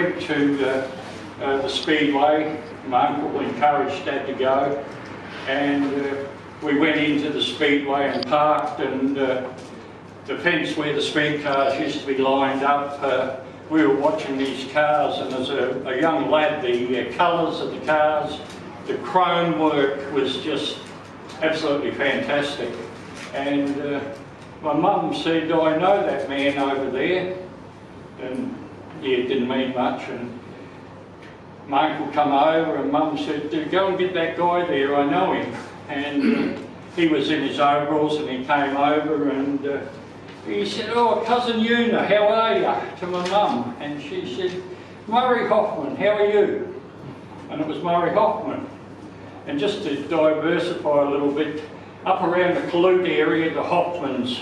Went to the Speedway. My uncle encouraged Dad to go, and we went into the Speedway and parked, and the fence where the speed cars used to be lined up, we were watching these cars, and as a young lad, the colours of the cars, the chrome work was just absolutely fantastic. And my mum said, "I know that man over there," and yeah, it didn't mean much. And my uncle come over, and Mum said, "Go and get that guy there, I know him." And he was in his overalls, and he came over, and he said, "Oh, Cousin Una, how are you?" to my mum. And she said, "Murray Hoffman, how are you?" And it was Murray Hoffman. And just to diversify a little bit, up around the Caloot area, the Hoffmans,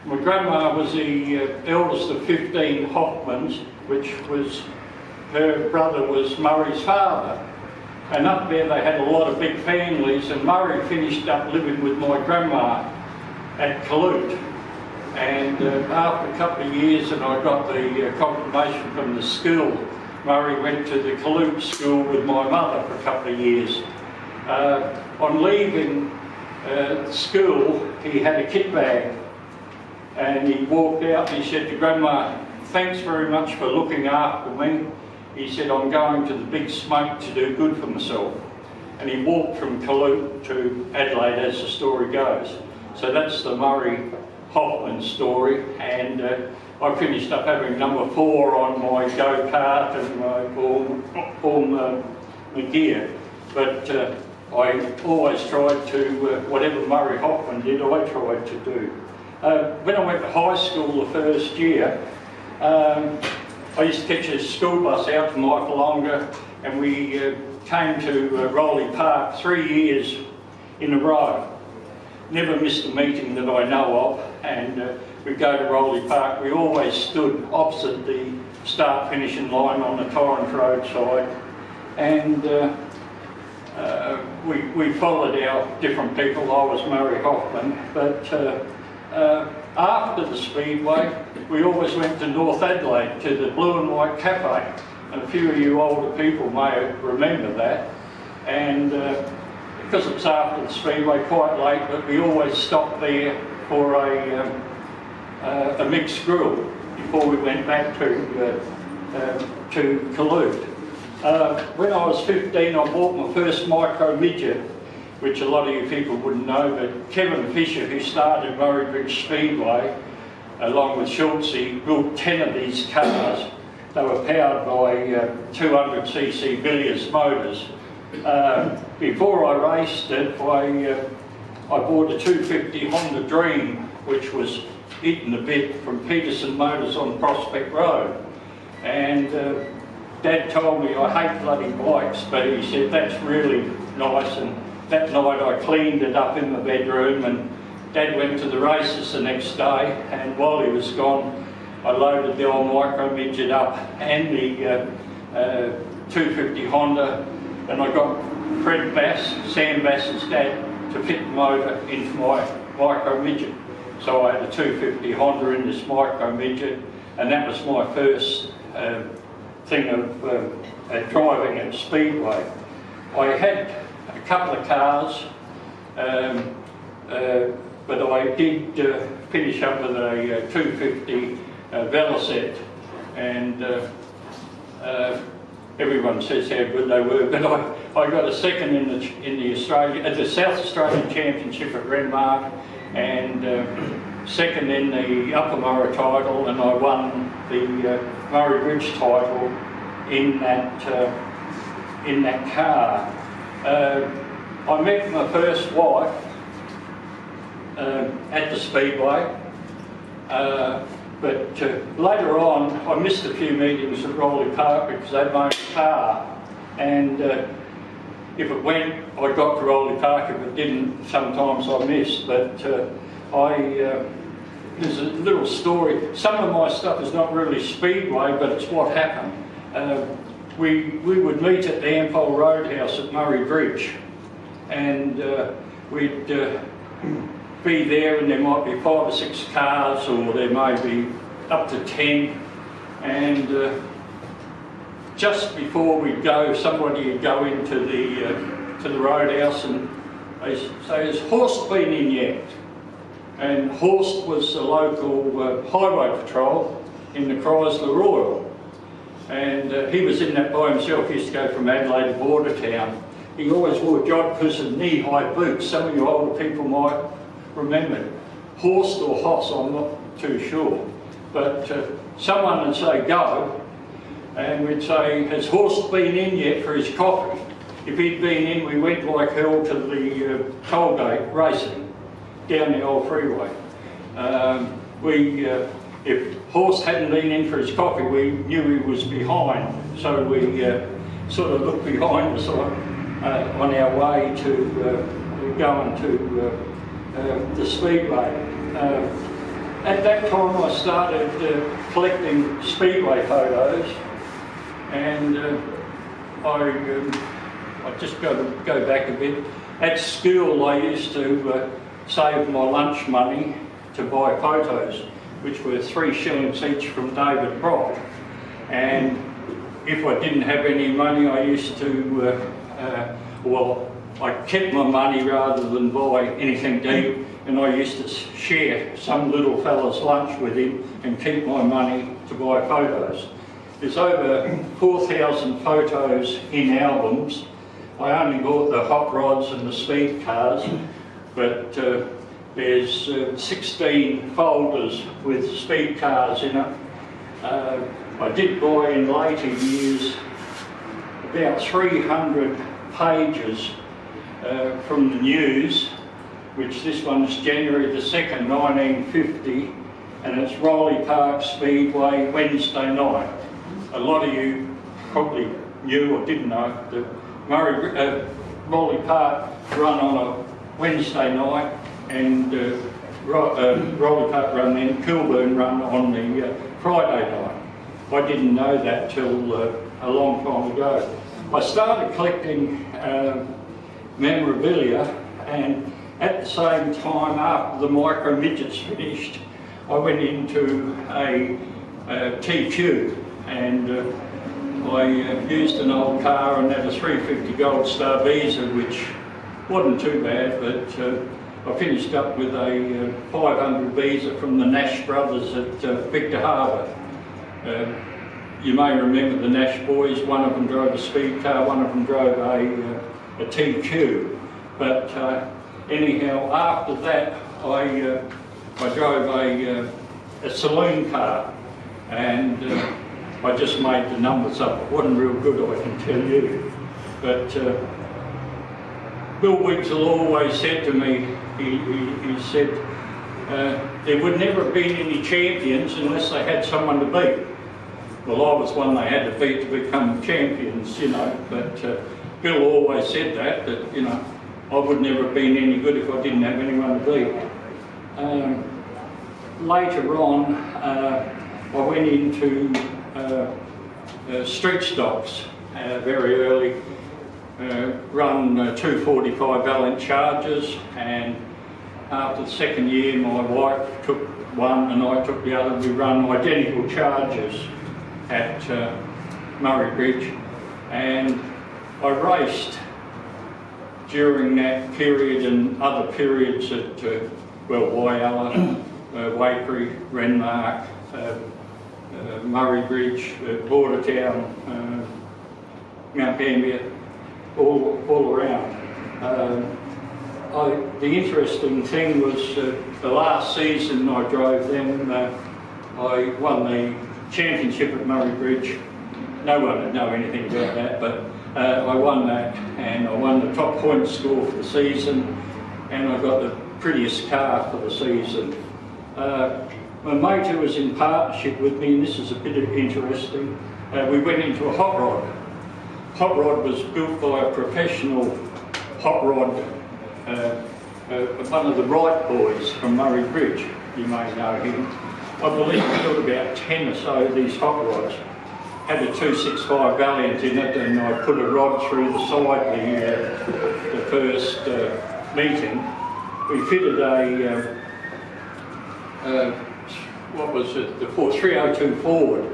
my grandma was the eldest of 15 Hoffmans, which was, her brother was Murray's father. And up there they had a lot of big families, and Murray finished up living with my grandma at Caloot. And after a couple of years, and I got the confirmation from the school, Murray went to the Caloot school with my mother for a couple of years. On leaving school, he had a kit bag, and he walked out and he said to Grandma, "Thanks very much for looking after me." He said, "I'm going to the big smoke to do good for myself." And he walked from Caloot to Adelaide, as the story goes. So that's the Murray Hoffman story, and I finished up having number 4 on my go-kart and my gear. But I always tried to, whatever Murray Hoffman did, I tried to do. When I went to high school the first year, I used to catch a school bus out to Mycolonga, and we came to Rowley Park 3 years in a row. Never missed a meeting that I know of, and we'd go to Rowley Park. We always stood opposite the start-finishing line on the Torrens Road side, and we followed our different people. I was Murray Hoffman, but after the Speedway, we always went to North Adelaide to the Blue and White Cafe, and a few of you older people may remember that. And because it was after the Speedway, quite late, but we always stopped there for a mixed grill before we went back to Caloot. When I was 15, I bought my first micro midget, which a lot of you people wouldn't know, but Kevin Fisher, who started Murray Bridge Speedway, along with Schultze, built 10 of these cars. They were powered by 200cc Villiers motors. Before I raced it, I bought a 250 Honda Dream, which was eaten a bit from Peterson Motors on Prospect Road. And Dad told me I hate bloody bikes, but he said that's really nice. And that night I cleaned it up in my bedroom, and Dad went to the races the next day, and while he was gone, I loaded the old micro midget up and the 250 Honda, and I got Fred Bass, Sam Bass's dad, to fit the motor into my micro midget. So I had a 250 Honda in this micro midget, and that was my first thing of driving at Speedway. I had a couple of cars, but I did finish up with a 250 Velocette, and everyone says how good they were, but I got a second in the South Australian Championship at Renmark, and second in the Upper Murray title, and I won the Murray Bridge title in that car. I met my first wife at the Speedway, but later on I missed a few meetings at Rowley Park because they had my own car, and if it went, I got to Rowley Park. If it didn't, sometimes I missed. But there's a little story. Some of my stuff is not really Speedway, but it's what happened. We would meet at the Ampol Roadhouse at Murray Bridge, and we'd be there, and there might be 5 or 6 cars, or there may be up to 10, and just before we'd go, somebody would go into the roadhouse and they say, "Has Horst been in yet?" And Horst was the local highway patrol in the Chrysler Royal. And he was in that by himself. He used to go from Adelaide to Bordertown. He always wore jodhpurs and knee-high boots. Some of you older people might remember. Horst or Hoss, I'm not too sure. But someone would say, "Go," and we'd say, "Has Horst been in yet for his coffee?" If he'd been in, we went like hell to the toll gate racing down the old freeway. If Horst hadn't been in for his coffee, we knew he was behind, so we sort of looked behind us on our way to going to the Speedway. At that time I started collecting Speedway photos, and I just go back a bit. At school I used to save my lunch money to buy photos, which were 3 shillings each from David Brock. And if I didn't have any money, I used to, I kept my money rather than buy anything to eat, and I used to share some little fella's lunch with him and keep my money to buy photos. There's over 4,000 photos in albums. I only bought the hot rods and the speed cars, but there's 16 folders with speed cars in it. I did buy in later years about 300 pages from the news, which this one's January the 2nd, 1950, and it's Rowley Park Speedway, Wednesday night. A lot of you probably knew or didn't know that Rowley Park run on a Wednesday night, and Rowley Park run then, Kilburn run on the Friday night. I didn't know that till a long time ago. I started collecting memorabilia, and at the same time, after the micro midgets finished, I went into a TQ, and I used an old car and had a 350 Gold Star Visa, which wasn't too bad, but I finished up with a 500 Visa from the Nash brothers at Victor Harbour. You may remember the Nash boys. One of them drove a speed car, one of them drove a TQ. But anyhow, after that, I drove a saloon car, and I just made the numbers up. It wasn't real good, I can tell you. But Bill Wiggsell always said to me, he said, there would never have been any champions unless they had someone to beat. Well, I was one they had to beat to become champions, you know, but Bill always said that, you know, I would never have been any good if I didn't have anyone to beat. Later on, I went into street stocks very early, run 245 Valiant Chargers, and after the second year my wife took one and I took the other. We run identical Chargers at Murray Bridge, and I raced during that period and other periods at Whyalla, Wakery, Renmark, Murray Bridge, Bordertown, Mount Gambier, all around. The interesting thing was the last season I drove them, I won the championship at Murray Bridge. No one would know anything about that, but I won that, and I won the top point score for the season, and I got the prettiest car for the season. My mate who was in partnership with me, and this is a bit interesting, we went into a hot rod. Hot rod was built by a professional hot rod, one of the Wright boys from Murray Bridge. You may know him. I believe he built about 10 or so of these hot rods. Had a 265 Valiant in it, and I put a rod through the side the first meeting. We fitted a, what was it, the 302 forward,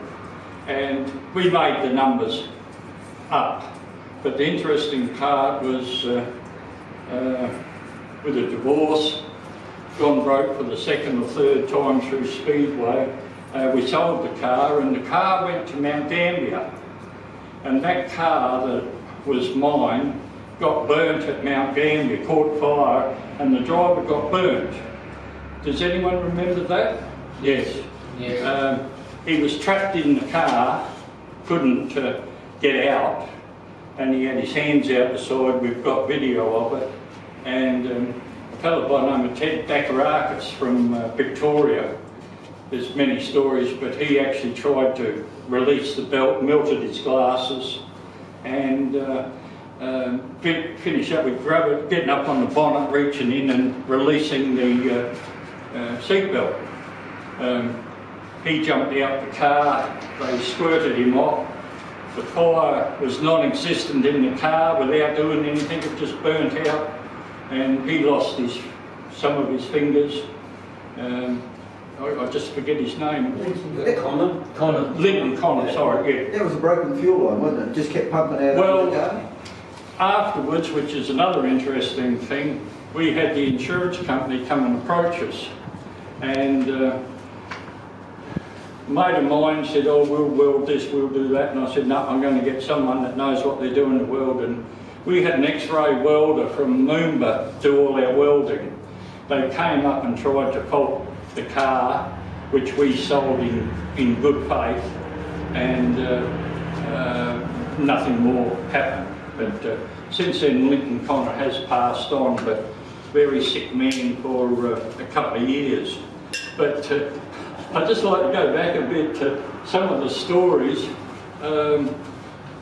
and we made the numbers up. But the interesting part was with a divorce, gone broke for the second or third time through Speedway, we sold the car, and the car went to Mount Gambier. And that car that was mine got burnt at Mount Gambier, caught fire, and the driver got burnt. Does anyone remember that? Yes. Yes. He was trapped in the car, couldn't get out, and he had his hands out the side. We've got video of it. And a fellow by the name of Ted Bakarakis from Victoria, there's many stories, but he actually tried to release the belt, melted his glasses, and finish up with getting up on the bonnet, reaching in and releasing the seat belt. He jumped out the car, they squirted him off. The fire was non-existent in the car without doing anything, it just burnt out, and he lost some of his fingers. I just forget his name. Connor. Linton Connor, sorry, yeah. That was a broken fuel line, wasn't it? Just kept pumping out of the car? Afterwards, which is another interesting thing, we had the insurance company come and approach us, and a mate of mine said, oh, we'll weld this, we'll do that, and I said, no, I'm going to get someone that knows what they're doing to weld. And we had an X-ray welder from Moomba do all our welding. They came up and tried to fault the car, which we sold in good faith, and nothing more happened. But since then, Linton Connor has passed on, but very sick man for a couple of years. But I'd just like to go back a bit to some of the stories.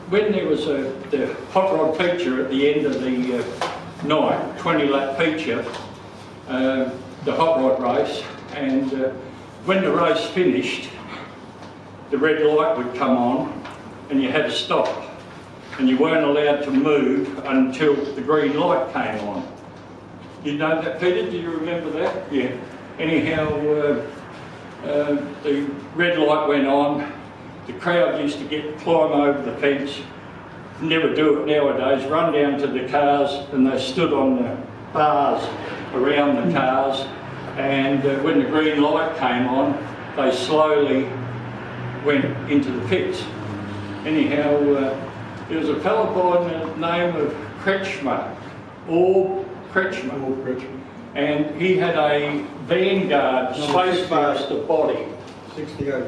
When there was the hot rod feature at the end of the night, 20-lap feature, the hot rod race, and when the race finished, the red light would come on and you had to stop, and you weren't allowed to move until the green light came on. You know that, Peter? Do you remember that? Yeah. Anyhow, the red light went on. The crowd used to climb over the fence. Never do it nowadays. Run down to the cars, and they stood on the bars around the cars. And when the green light came on, they slowly went into the pits. Anyhow, there was a fellow by the name of Kretschmer, and he had a Vanguard Spacemaster body. 68.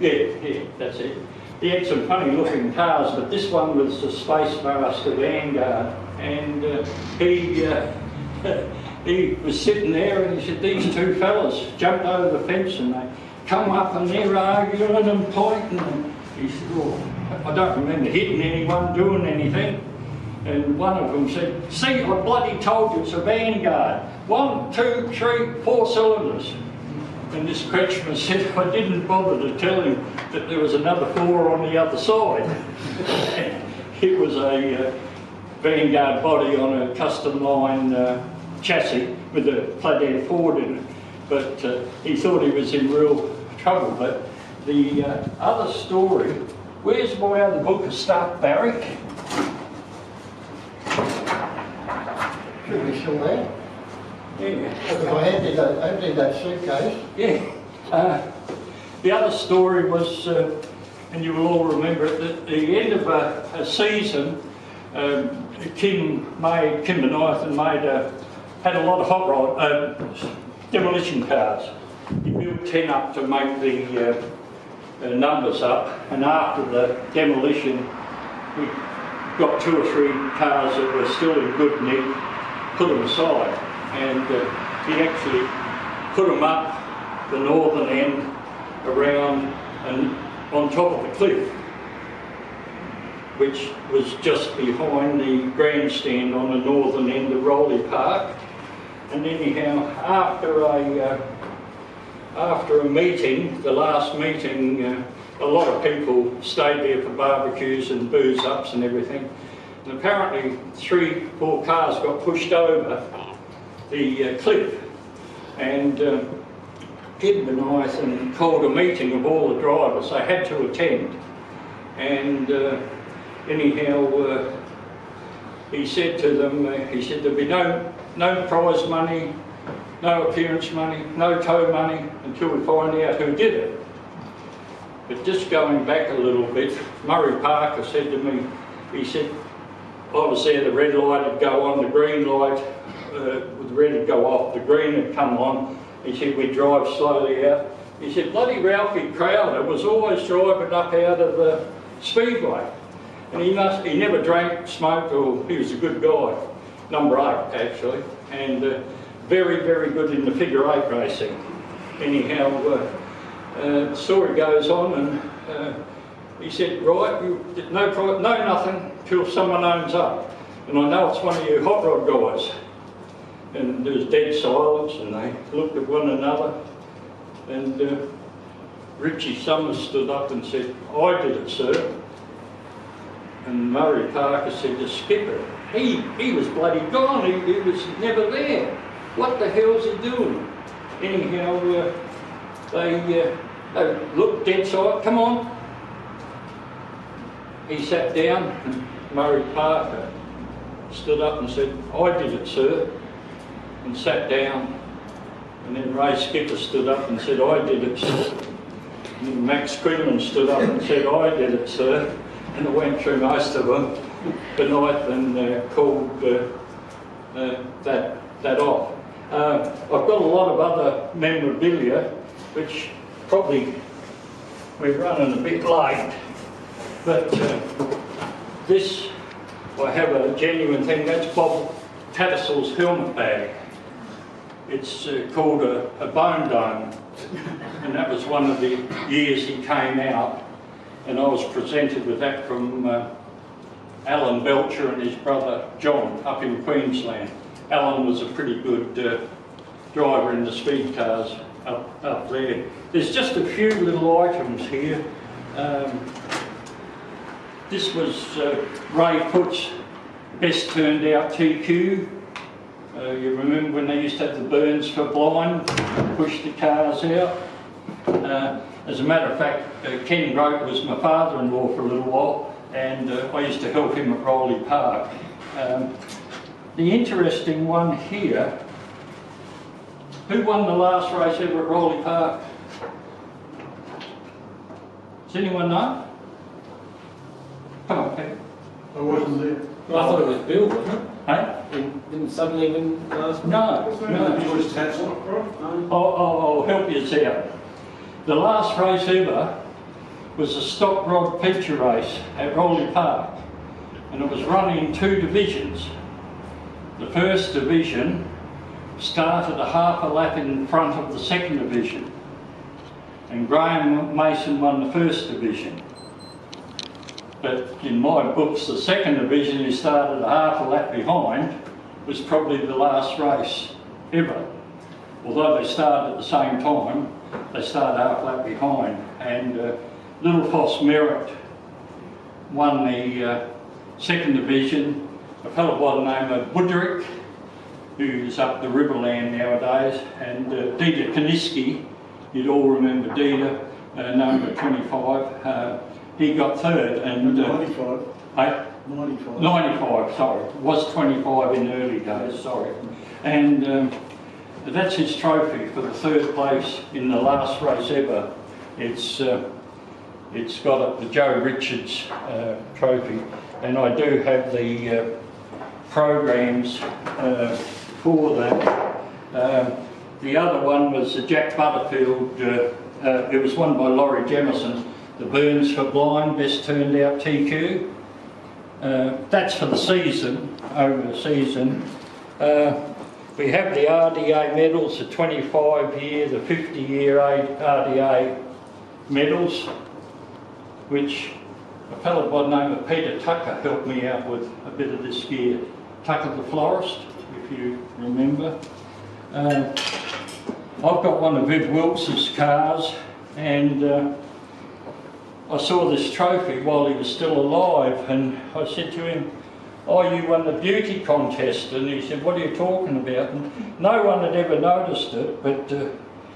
Yeah, that's it. He had some funny looking cars, but this one was the Spacemaster Vanguard, and he was sitting there, and he said, these two fellas jumped over the fence and they come up and they're arguing and pointing, and he said, oh, I don't remember hitting anyone, doing anything. And one of them said, see, I bloody told you it's a Vanguard. 1, 2, 3, 4 cylinders. And this Kretschmer said, I didn't bother to tell him that there was another 4 on the other side. It was a Vanguard body on a custom line chassis with a flathead Ford in it. But he thought he was in real trouble. But the other story, where's my other book of stuff, Barry? Should be still there. Yeah. Because I emptied that suitcase. Yeah. The other story was, and you will all remember it, at the end of a season, Kim Bonythan had a lot of hot rod demolition cars. He built 10 up to make the numbers up, and after the demolition, we got 2 or 3 cars that were still in good nick, put them aside, and he actually put them up the northern end around and on top of the cliff, which was just behind the grandstand on the northern end of Rowley Park. And anyhow, after a meeting, the last meeting, a lot of people stayed there for barbecues and booze ups and everything. And apparently 3, 4 cars got pushed over the cliff, and 2 organised and called a meeting of all the drivers. They had to attend. And anyhow, he said to them, he said there'd be no prize money, no appearance money, no tow money until we find out who did it. But just going back a little bit, Murray Parker said to me, he said, I was there, the red light would go on, the green light, the red would go off, the green would come on. He said, we'd drive slowly out. He said, bloody Ralphie Crowder was always driving up out of the Speedway. And he never drank, smoked, or he was a good guy. Number 8, actually. And very, very good in the figure 8 racing. Anyhow, the story goes on, and he said, right, no nothing till someone owns up. And I know it's one of you hot rod guys. And there was dead silence, and they looked at one another. And Richie Summers stood up and said, I did it, sir. And Murray Parker said, the skipper, he was bloody gone, he was never there. What the hell's he doing? Anyhow, they looked dead silent, come on. He sat down, and Murray Parker stood up and said, I did it, sir, and sat down. And then Ray Skipper stood up and said, I did it, sir. And then Max Quinlan stood up and said, I did it, sir. And I went through most of them tonight and called that off. I've got a lot of other memorabilia, which probably we're running a bit late, but this, I have a genuine thing, that's Bob Tattersall's helmet bag. It's called a bone dome, and that was one of the years he came out, and I was presented with that from Alan Belcher and his brother John up in Queensland. Alan was a pretty good driver in the speed cars up there. There's just a few little items here. This was Ray Putt's best turned out TQ. You remember when they used to have the burns for blind, push the cars out. As a matter of fact, Ken Rope was my father-in-law for a little while, and I used to help him at Rowley Park. The interesting one here, who won the last race ever at Rowley Park? Does anyone know? Come on, Ken. I wasn't there. I thought it was Bill, wasn't it? Hey? Didn't suddenly win last No. I'll help you out. The last race ever was a stock rod feature race at Rowley Park, and it was run in 2 divisions. The first division started a half a lap in front of the second division, and Graham Mason won the first division. But in my books, the second division, who started a half a lap behind, was probably the last race ever. Although they started at the same time, they started half a lap behind. And Little Foss Merritt won the second division. A fellow by the name of Woodrick, who's up the Riverland nowadays, and Dieter Kaniski, you'd all remember Dieter, number 25. He got third, and 95. 95, sorry. It was 25 in the early days, sorry. And that's his trophy for the 3rd place in the last race ever. It's got the Joe Richards trophy, and I do have the programs for that. The other one was the Jack Butterfield. It was won by Laurie Jemison. The Burns for Blind, best turned out TQ. That's for the season, over the season. We have the RDA medals, the 25-year, the 50-year RDA medals, which a fellow by the name of Peter Tucker helped me out with a bit of this gear. Tucker the florist, if you remember. I've got one of Viv Wilkes's cars, and I saw this trophy while he was still alive, and I said to him, oh, you won the beauty contest, and he said, what are you talking about? And no one had ever noticed it, but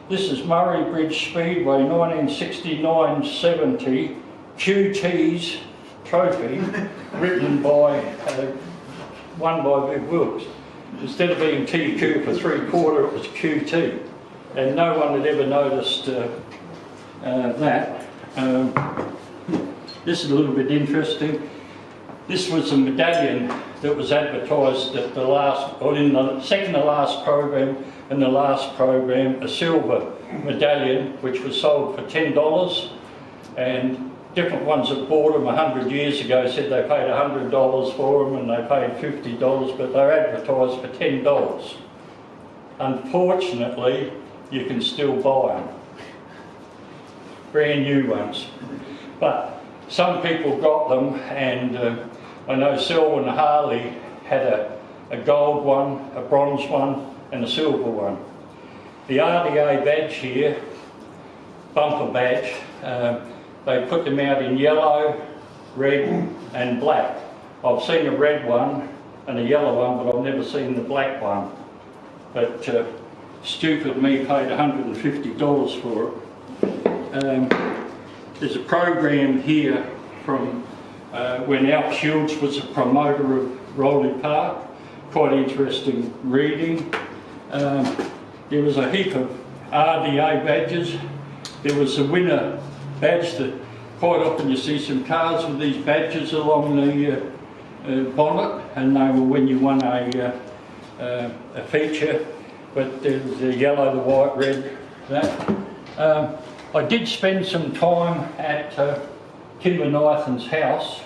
This is Murray Bridge Speedway 1969-70 QT's trophy, written by, won by Viv Wilkes. Instead of being TQ for 3/4, it was QT. And no one had ever noticed that. This is a little bit interesting. This was a medallion that was advertised at the last, or in the second to last program and the last program, a silver medallion which was sold for $10, and different ones that bought them 100 years ago said they paid $100 for them and they paid $50, but they're advertised for $10. Unfortunately, you can still buy them, brand new ones. But some people got them, and I know Selwyn Harley had a gold one, a bronze one and a silver one. The RDA badge here, bumper badge, they put them out in yellow, red and black. I've seen a red one and a yellow one, but I've never seen the black one. But stupid me paid $150 for it. There's a program here from when Alf Shields was a promoter of Rowley Park. Quite interesting reading. There was a heap of RDA badges. There was a winner badge that quite often you see some cars with these badges along the bonnet, and they were when you won a feature. But there's the yellow, the white, red, that. I did spend some time at Kimber Nathan's house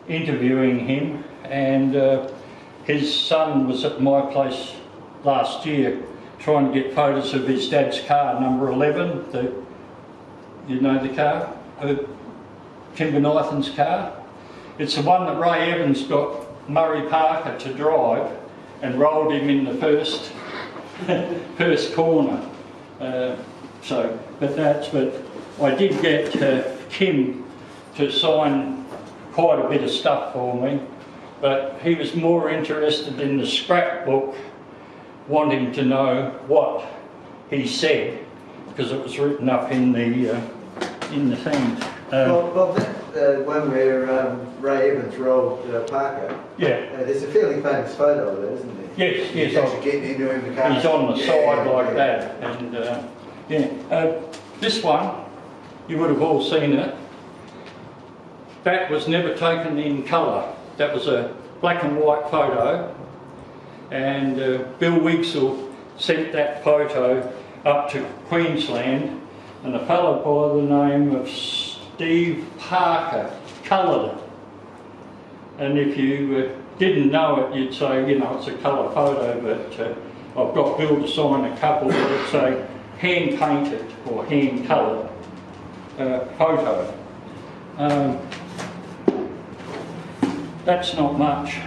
interviewing him, and his son was at my place last year trying to get photos of his dad's car, number 11. You know the car? Kimber Nathan's car? It's the one that Ray Evans got Murray Parker to drive and rolled him in the first corner. But I did get Kim to sign quite a bit of stuff for me, but he was more interested in the scrapbook, wanting to know what he said, because it was written up in the thing. Well, that one where Ray Evans rolled Parker, Yeah. there's a fairly famous photo of that, isn't there? Yes, He's yes. actually getting into him in the car. He's on the side like yeah. that, and this one, you would have all seen it. That was never taken in colour. That was a black and white photo, and Bill Wigsell sent that photo up to Queensland, and a fellow by the name of Steve Parker coloured it. And if you didn't know it, you'd say, you know, it's a colour photo, but I've got Bill to sign a couple that it's a hand-painted or hand-coloured photo. That's not much.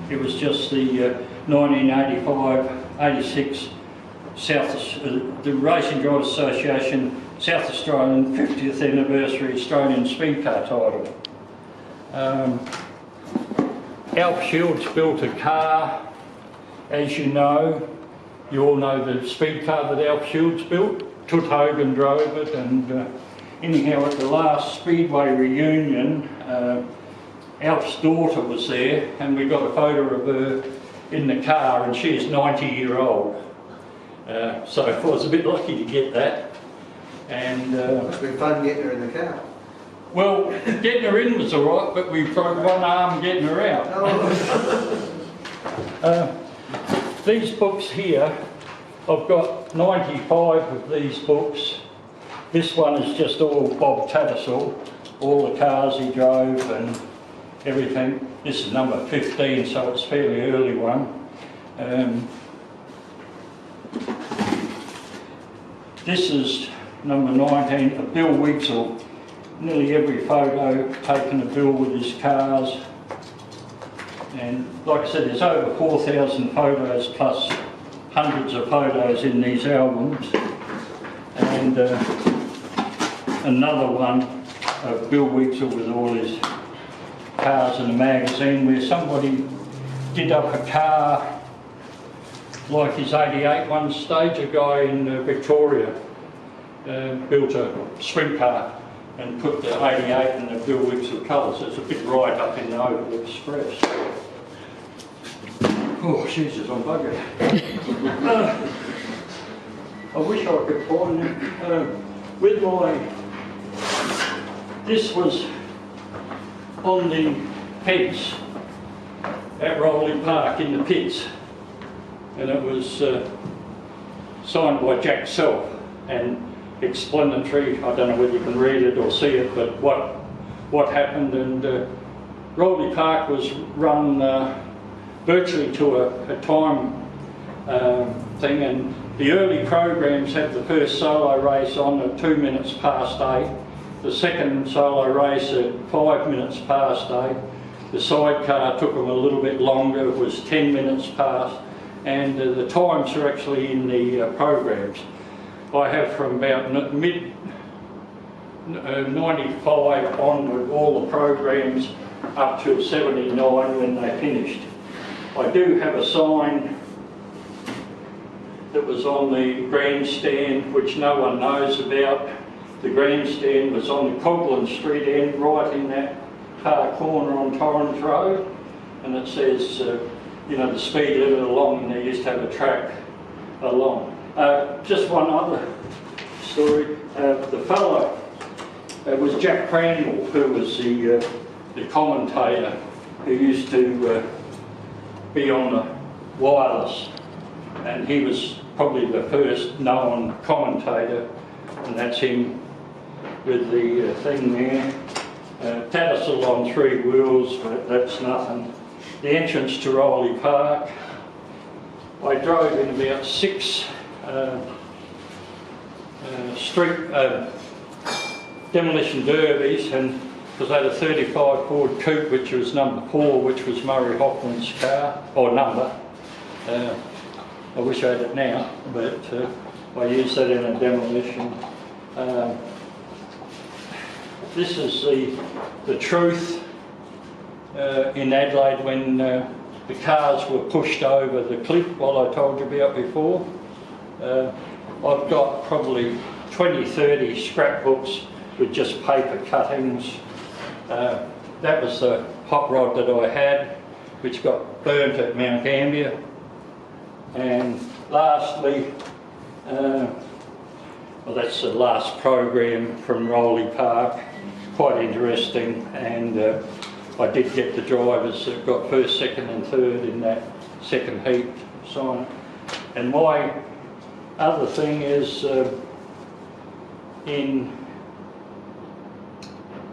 It was just the 1985-86 the Racing Drivers Association South Australian 50th Anniversary Australian Speed Car title. Alf Shields built a car, as you know. You all know the speed car that Alf Shields built. Tut Hogan drove it, and anyhow at the last Speedway reunion, Alf's daughter was there, and we got a photo of her in the car, and she is 90-year-old. So I was a bit lucky to get that. And Must have been fun getting her in the car. well, getting her in was all right, but we broke one arm getting her out. Oh. These books here, I've got 95 of these books. This one is just all Bob Tattersall, all the cars he drove and everything. This is number 15, so it's a fairly early one. This is number 19, of Bill Wigsell. Nearly every photo taken of Bill with his cars. And like I said, there's over 4,000 photos plus hundreds of photos in these albums. And another one of Bill Wigsell with all his cars in a magazine, where somebody did up a car like his 88 one stage. A guy in Victoria built a swim park and put the 88 and the Bill Wixell colours. There's a big write-up in the Oval Express. Oh, Jesus, I'm buggered. I wish I could find it. With this was on the fence at Rowley Park in the pits, and it was signed by Jack Self and explanatory. I don't know whether you can read it or see it, but what happened. And Rowley Park was run virtually to a time thing, and the early programs had the first solo race on at 2 minutes past 8, the second solo race at 5 minutes past 8, the sidecar took them a little bit longer, it was 10 minutes past, and the times are actually in the programs. I have from about mid 95 onward all the programs up to 79 when they finished. I do have a sign that was on the grandstand, which no one knows about. The grandstand was on the Coghlan Street end, right in that far corner on Torrens Road, and it says, you know, the speed limit along, and they used to have a track along. Just one other story. The fellow was Jack Crandall, who was the commentator who used to be on the wireless, and he was probably the first known commentator, and that's him with the thing there. Tattersall on 3 wheels, but that's nothing. The entrance to Rowley Park. I drove in about 6 street demolition derbies, and because I had a 35 Ford Coupe, which was number 4, which was Murray Hoffman's car, or number. I wish I had it now, but I used that in a demolition. This is the truth in Adelaide when the cars were pushed over the cliff, what I told you about before. I've got probably 20-30 scrapbooks with just paper cuttings. That was the hot rod that I had, which got burnt at Mount Gambier. And lastly, well, that's the last program from Rowley Park. Quite interesting, and I did get the drivers that got first, second and third in that second heat sign. And my other thing is in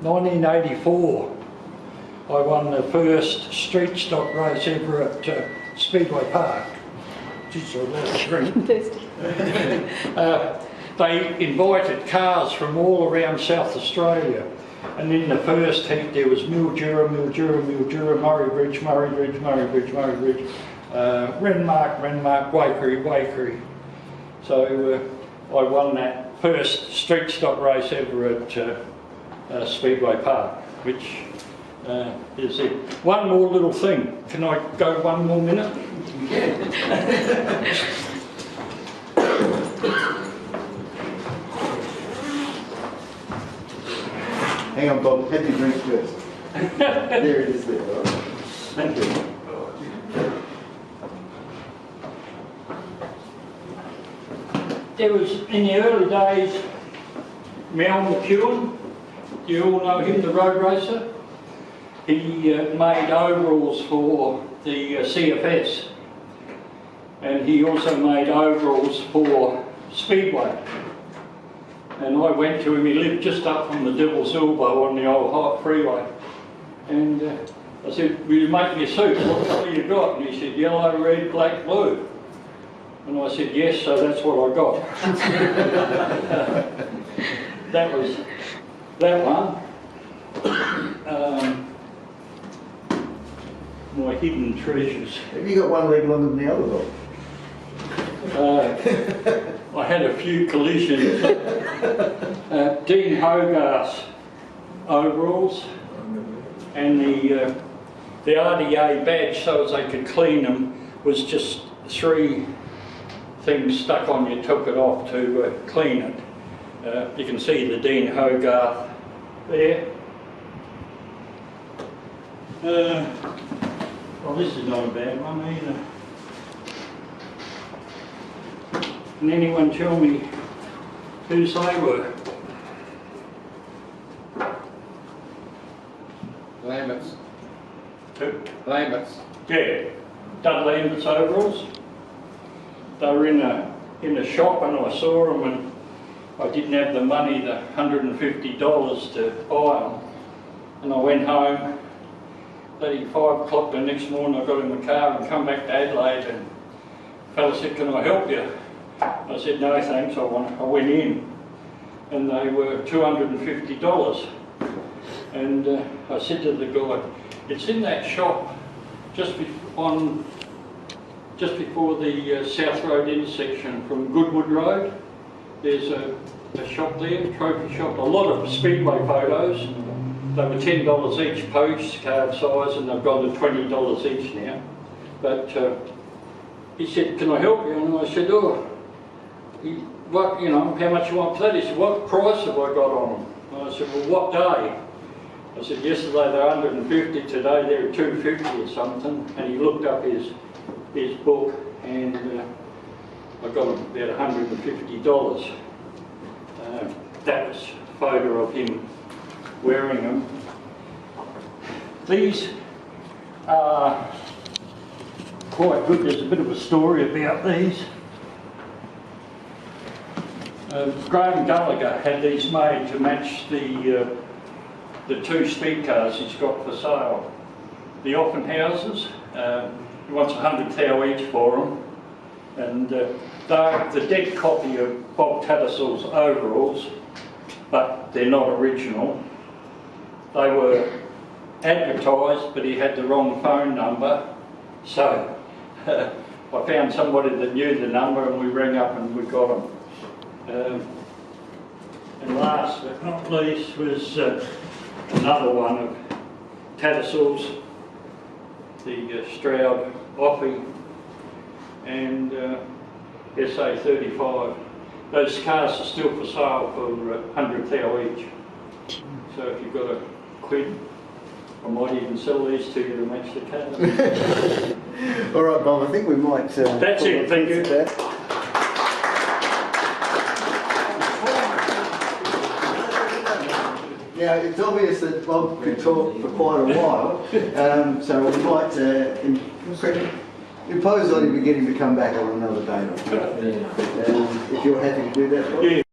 1984 I won the first street stock race ever at Speedway Park. Geez, I lost the screen. They invited cars from all around South Australia, and in the first heat there was Mildura, Murray Bridge, Renmark, Waikery. So I won that first street stock race ever at Speedway Park, which is it. One more little thing. Can I go 1 more minute? Hang on, Bob, have your drink first. There it is there, all right. Thank you. There was, in the early days, Mel McEwen, you all know him, the road racer. He made overalls for the CFS, and he also made overalls for Speedway. And I went to him, he lived just up from the Devil's Elbow on the old Hot Freeway. And I said, will you make me a suit? What colour you got? And he said, yellow, red, black, blue. And I said, yes, so that's what I got. That was that one. My hidden treasures. Have you got one leg longer than the other, Bob? I had a few collisions. Dean Hogarth's overalls and the RDA badge, so as they could clean them, was just 3 thing stuck on you, took it off to clean it. You can see the Dean Hogarth there. Well, this is not a bad one either. Can anyone tell me whose they were? Lambert's. Who? Lambert's. Yeah, Dud Lambert's overalls. They were in a shop and I saw them and I didn't have the money, the $150 to buy them. And I went home, bloody 5 o'clock the next morning I got in the car and come back to Adelaide and the fella said, can I help you? I said, no thanks, I went in and they were $250. And I said to the guy, it's in that shop just before the South Road intersection from Goodwood Road. There's a shop there, a trophy shop, a lot of Speedway photos. They were $10 each postcard size and they've gone to $20 each now. But he said, can I help you? And I said, oh, what, you know, how much you want for that? He said, what price have I got on them? And I said, well, what day? I said, yesterday they're 150, today they're 250 or something. And he looked up his book and I got him about $150. That was a photo of him wearing them. These are quite good. There's a bit of a story about these. Graham Gallagher had these made to match the 2 speed cars he's got for sale. The Offenhauses, he wants 100 thou each for them. And they're the dead copy of Bob Tattersalls' overalls, but they're not original. They were advertised, but he had the wrong phone number. So I found somebody that knew the number and we rang up and we got them. And last but not least was another one of Tattersalls, the Stroud Offie and SA35. Those cars are still for sale for 100 thou each. So if you've got a quid, I might even sell these to you to match the car. All right, Bob, I think we might... That's it, thank you. Now, it's obvious that Bob could talk for quite a while, so we might impose on him to get him to come back on another day. If you're happy to do that, Bob. Yeah.